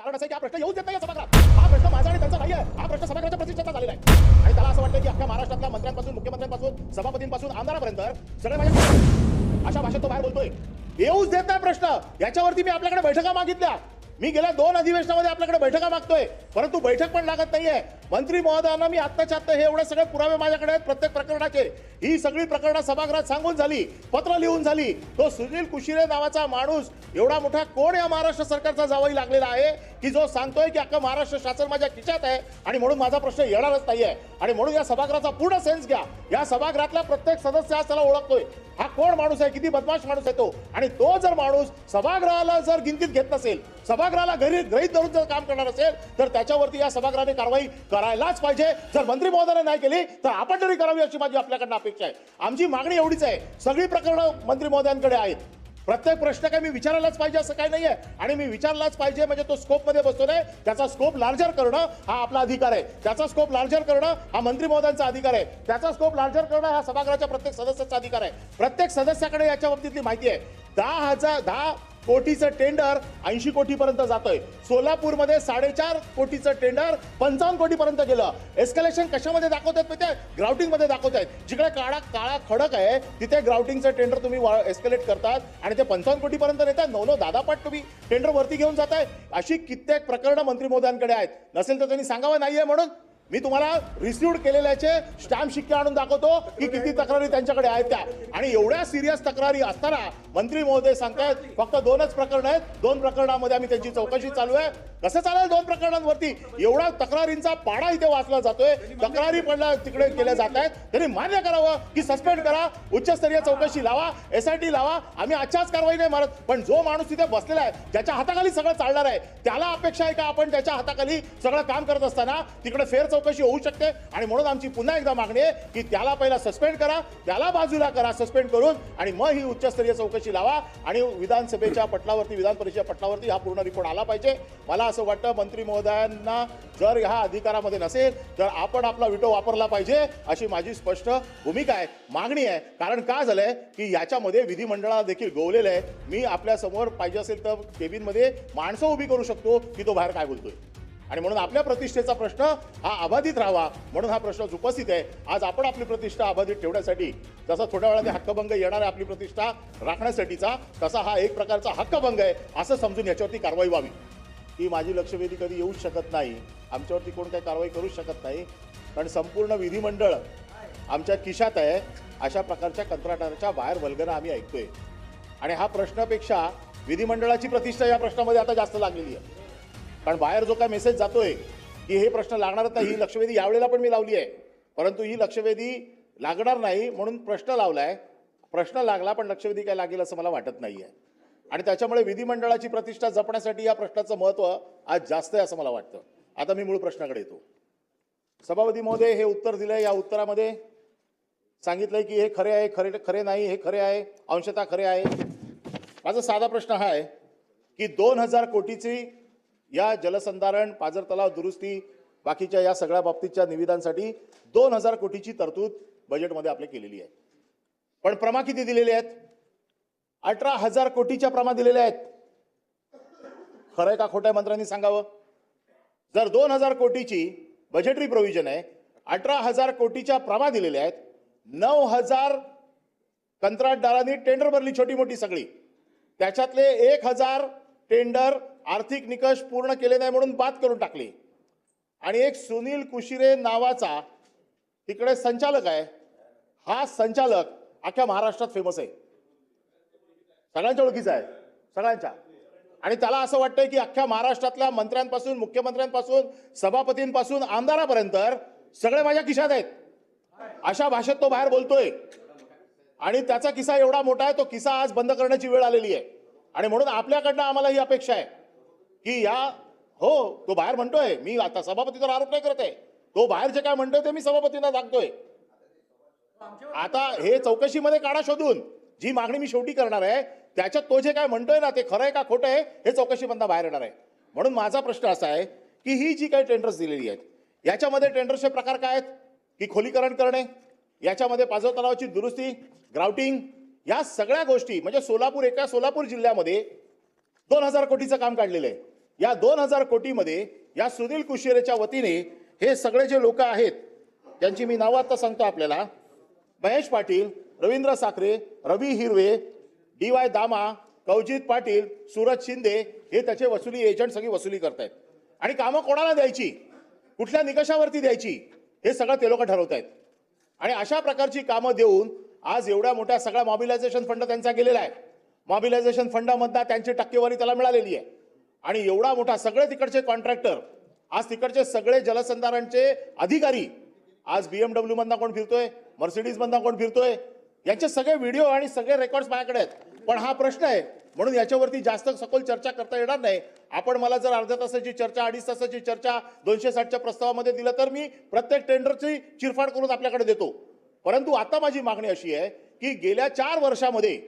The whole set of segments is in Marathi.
कारण असं आहे की हा प्रश्न येऊच देत नाही सभागृहात. हा प्रश्न माझा आणि त्यांचा नाही आहे, हा प्रश्न सभागृहाच्या प्रतिष्ठेचा झालेला आहे. आणि त्याला असं वाटतं की अख्ख्या महाराष्ट्रातल्या मंत्र्यांपासून मुख्यमंत्र्यांपासून सभापतींपासून आमदारापर्यंत सगळे माझ्या अशा भाषेत तो बाहेर बोलतोय. येऊच देत नाही प्रश्न. याच्यावरती मी आपल्याकडे बैठका मागितल्या. मी गेल्या 2 अधिवेशनामध्ये आपल्याकडे बैठका मागतोय, परंतु बैठक पण लागत नाहीये. मंत्री महोदयांना मी आत्ताच्या आत्ता हे एवढे सगळे पुरावे माझ्याकडे आहेत प्रत्येक प्रकरणाचे. ही सगळी प्रकरणं सभागृहात सांगून झाली, पत्र लिहून झाली. तो सुनील कुशिरे नावाचा माणूस एवढा मोठा कोण या महाराष्ट्र सरकारचा जावई लागलेला आहे की जो सांगतोय की अख्खा महाराष्ट्र शासन माझ्या खिशात आहे आणि म्हणून माझा प्रश्न येणारच नाहीये. आणि म्हणून या सभागृहाचा पूर्ण सेन्स घ्या. या सभागृहातला प्रत्येक सदस्य आज त्याला ओळखतोय. हा कोण माणूस आहे, किती बदमाश माणूस आहे तो. आणि तो जर माणूस सभागृहाला जर गिनतीत घेत नसेल, सभागृहाला गृहीत धरून जर काम करणार असेल तर त्याच्यावरती या सभागृहाने कारवाई करायलाच पाहिजे. जर मंत्री महोदयाने नाही केली तर आपण तरी करावी अशी माझी आपल्याकडनं अपेक्षा आहे. आमची मागणी एवढीच आहे. सगळी प्रकरणं मंत्री महोदयांकडे आहेत. प्रत्येक प्रश्न काय मी विचारायलाच पाहिजे असं काही नाहीये. आणि मी विचारलाच पाहिजे म्हणजे तो स्कोप मध्ये बसतो नाही. त्याचा स्कोप लार्जर करणं हा आपला अधिकार आहे. त्याचा स्कोप लार्जर करणं हा मंत्री महोदयांचा अधिकार आहे. त्याचा स्कोप लार्जर करणं हा सभागृहाच्या प्रत्येक सदस्याचा अधिकार आहे. प्रत्येक सदस्याकडे याच्या बाबतीतली माहिती आहे. 10 कोटीचं टेंडर 80 कोटीपर्यंत जातोय. सोलापूरमध्ये 4.5 कोटीचं टेंडर 55 कोटीपर्यंत गेलं. एस्केलेशन कशामध्ये दाखवतात माहिती आहे? ग्राउटिंग मध्ये दाखवतायत. जिकडे काळा खडक आहे तिथे ग्राउटिंगचं टेंडर तुम्ही एस्केलेट करतात आणि ते 55 कोटीपर्यंत नेतात. 9-10 पट तुम्ही टेंडर वरती घेऊन जाताय. अशी कित्येक प्रकरणं मंत्री महोदयांकडे आहेत. नसेल तर त्यांनी सांगावं नाहीये. म्हणून मी तुम्हाला रिसिव्ड केलेल्याचे स्टॅम्प शिक्के आणून दाखवतो की किती तक्रारी त्यांच्याकडे आहेत त्या. आणि एवढ्या सिरियस तक्रारी असताना मंत्री महोदय सांगतायत फक्त 2च प्रकरण आहेत. 2 प्रकरणामध्ये आम्ही त्यांची चौकशी चालू आहे. कसं चालेल 2 प्रकरणांवरती? एवढा तक्रारींचा पाडा इथे वाचला जातोय. तक्रारी पडल्या तिकडे केल्या जात आहेत. त्यांनी मान्य करावं की सस्पेंड करा, उच्चस्तरीय चौकशी लावा, SIT लावा. आम्ही आजच्याच कारवाई नाही मारत, पण जो माणूस तिथे बसलेला आहे ज्याच्या हाताखाली सगळं चालणार आहे त्याला अपेक्षा आहे का आपण त्याच्या हाताखाली सगळं काम करत असताना तिकडे फेर चौकशी होऊ शकते. आणि म्हणून आमची पुन्हा एकदा मागणी आहे की त्याला पहिला सस्पेंड करा, त्याला बाजूला करा सस्पेंड करून, आणि मग ही उच्चस्तरीय चौकशी लावा. आणि विधानसभेच्या पटलावरती, विधान परिषदेच्या पटलावरती हा पूर्ण रिपोर्ट आला पाहिजे. मला असं वाटतं मंत्री महोदयांना जर ह्या अधिकारामध्ये नसेल तर आपण आपला विटो वापरला पाहिजे अशी माझी स्पष्ट भूमिका आहे, मागणी आहे. कारण का झालंय की याच्यामध्ये विधिमंडळाला देखील गोवलेलं आहे. मी आपल्या समोर पाहिजे असेल तर केबिनमध्ये माणसं उभी करू शकतो की तो बाहेर काय बोलतोय. आणि म्हणून आपल्या प्रतिष्ठेचा प्रश्न हा अबाधित राहावा म्हणून हा प्रश्न उपस्थित आहे. आज आपण आपली प्रतिष्ठा अबाधित ठेवण्यासाठी, जसा थोड्या वेळाने हक्कभंग येणार आहे आपली प्रतिष्ठा राखण्यासाठीचा, तसा हा एक प्रकारचा हक्कभंग आहे असं समजून याच्यावरती कारवाई व्हावी. ही माझी लक्षवेधी कधी येऊच शकत नाही. आमच्यावरती कोण काही कारवाई करूच शकत नाही. कारण संपूर्ण विधिमंडळ आमच्या खिशात आहे. अशा प्रकारच्या कंत्राटाच्या बाहेर वल्गना आम्ही ऐकतोय. आणि हा प्रश्नापेक्षा विधिमंडळाची प्रतिष्ठा या प्रश्नामध्ये आता जास्त लागलेली आहे. कारण बाहेर जो काय मेसेज जातोय की हे प्रश्न लागणारच नाही, ही लक्षवेधी यावेळेला पण मी लावली आहे. परंतु ही लक्षवेधी लागणार नाही म्हणून प्रश्न लावलाय. प्रश्न लागला पण लक्षवेधी काय लागेल असं मला वाटत नाहीये. आणि त्याच्यामुळे विधिमंडळाची प्रतिष्ठा जपण्यासाठी या प्रश्नाचं महत्त्व आज जास्त आहे असं मला वाटतं. आता मी मूळ प्रश्नाकडे येतो. सभापती महोदय हे उत्तर दिलंय. या उत्तरामध्ये सांगितलंय की हे खरे आहे, खरे नाही, हे खरे आहे, अंशतः खरे आहे. माझा साधा प्रश्न हा आहे की 2000 कोटीची या जलसंधारण, पाझर तलाव दुरुस्ती, बाकीच्या या सगळ्या बाबतीच्या निविदांसाठी 2000 कोटीची तरतूद बजेटमध्ये आपले केलेली आहे. पण प्रमा किती दिलेले आहेत? 18,000 कोटीच्या प्रमा दिलेल्या आहेत. खरंय का खोटं आहे मंत्र्यांनी सांगावं. जर 2000 कोटीची बजेटरी प्रोव्हिजन आहे, 18,000 कोटीच्या प्रमा दिलेल्या आहेत, 9,000 कंत्राटदारांनी टेंडर भरली छोटी मोठी सगळी, त्याच्यातले 1,000 टेंडर आर्थिक निकष पूर्ण केले नाही म्हणून बाद करून टाकले. आणि एक सुनील कुशिरे नावाचा तिकडे संचालक आहे. हा संचालक अख्ख्या महाराष्ट्रात फेमस आहे, सगळ्यांच्या ओळखीचा आहे, सगळ्यांच्या. आणि त्याला असं वाटतंय की अख्ख्या महाराष्ट्रातल्या मंत्र्यांपासून, मुख्यमंत्र्यांपासून, सभापतींपासून आमदारापर्यंत सगळे माझ्या खिशात आहेत अशा भाषेत तो बाहेर बोलतोय. आणि त्याचा किस्सा एवढा मोठा आहे, तो किस्सा आज बंद करण्याची वेळ आलेली आहे. आणि म्हणून आपल्याकडनं आम्हाला ही अपेक्षा आहे की तो बाहेर म्हणतोय, मी आता सभापतीवर आरोप नाही करत आहे, तो बाहेर जे काय म्हणतोय ते मी सभापतींना सांगतोय. आता हे चौकशीमध्ये काढा शोधून. जी मागणी मी शेवटी करणार आहे त्याच्यात तो जे काय म्हणतोय ना ते खरं आहे का खोटं आहे हे चौकशीमधनं बाहेर येणार आहे. म्हणून माझा प्रश्न असा आहे की ही जी काही टेंडर्स दिलेली आहेत याच्यामध्ये टेंडर्सचे प्रकार काय आहेत की खोलीकरण करणे, याच्यामध्ये पाझर तलावाची दुरुस्ती, ग्राउटिंग, या सगळ्या गोष्टी. म्हणजे सोलापूर जिल्ह्यामध्ये 2000 कोटीचं काम काढलेलं आहे. या 2000 कोटीमध्ये या सुनील कुशिरेच्या वतीने हे सगळे जे लोक आहेत त्यांची मी नावं आता सांगतो आपल्याला. महेश पाटील, रवींद्र साखरे, रवी हिरवे, DY दामा, कवजित पाटील, सूरज शिंदे हे त्याचे वसुली एजंट सगळी वसुली करतायत. आणि कामं कोणाला द्यायची, कुठल्या निकषावरती द्यायची हे सगळं ते लोक ठरवत आहेत. आणि अशा प्रकारची कामं देऊन आज एवढ्या मोठ्या सगळा मॉबिलायझेशन फंड त्यांचा गेलेला आहे. मॉबिलायझेशन फंडामधला त्यांची टक्केवारी त्याला मिळालेली आहे. आणि एवढा मोठा सगळे तिकडचे कॉन्ट्रॅक्टर, आज तिकडचे सगळे जलसंधारणचे अधिकारी आज BMW मधनं कोण फिरतोय, मर्सिडीज मधनं कोण फिरतोय, यांचे सगळे व्हिडिओ आणि सगळे रेकॉर्ड्स माझ्याकडे आहेत. पण हा प्रश्न आहे म्हणून याच्यावरती जास्त सखोल चर्चा करता येणार नाही. आपण मला जर अर्ध्या तासाची चर्चा, 2.5 तासाची चर्चा 260च्या प्रस्तावामध्ये दिलं तर मी प्रत्येक टेंडरची चिरफाड करून आपल्याकडे देतो. परंतु आता माझी मागणी अशी आहे की गेल्या 4 वर्षामध्ये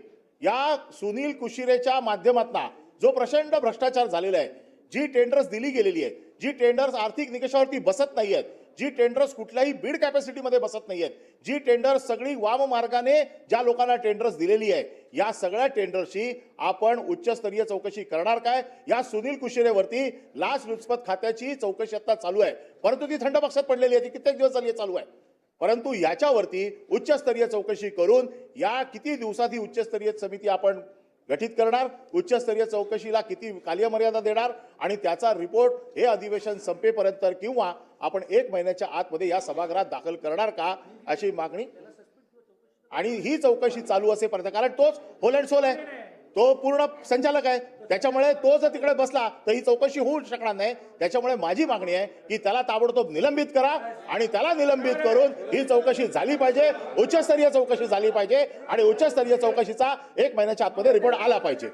या सुनील कुशिरेच्या माध्यमातून जो प्रचंड भ्रष्टाचार झालेला आहे, जी टेंडर्स दिली गेलेली आहेत, जी टेंडर्स आर्थिक निकषावरती बसत नाही आहेत, जी टेंडर्स कुठल्याही बीड कॅपॅसिटीमध्ये बसत नाही आहेत, जी टेंडर्स सगळी वाम मार्गाने ज्या लोकांना टेंडर्स दिलेली आहे, या सगळ्या टेंडर्सची आपण उच्चस्तरीय चौकशी करणार काय? या सुनील कुशिरेवरती लाचलुचपत खात्याची चौकशी आता चालू आहे. परंतु ती थंड पक्षात पडलेली आहे, ती कित्येक दिवस झाली चालू आहे. परंतु याच्यावरती उच्चस्तरीय चौकशी करून या किती दिवसात ही उच्चस्तरीय समिती आपण गठीत करणार, उच्चस्तरीय चौकशीला किती कालमर्यादा देणार आणि त्याचा रिपोर्ट हे अधिवेशन संपेपर्यंत किंवा आपण 1 महिन्याच्या आतमध्ये या सभागृहात दाखल करणार का, अशी मागणी. आणि ही चौकशी चालू असेपर्यंत, कारण तोच होल अँड सोल आहे, तो पूर्ण संचालक आहे, त्याच्यामुळे तो जर तिकडे बसला तर ही चौकशी होऊ शकणार नाही. त्याच्यामुळे माझी मागणी आहे की त्याला ताबडतोब निलंबित करा आणि त्याला निलंबित करून ही चौकशी झाली पाहिजे, उच्चस्तरीय चौकशी झाली पाहिजे आणि उच्चस्तरीय चौकशीचा 1 महिन्याच्या आतमध्ये रिपोर्ट आला पाहिजे.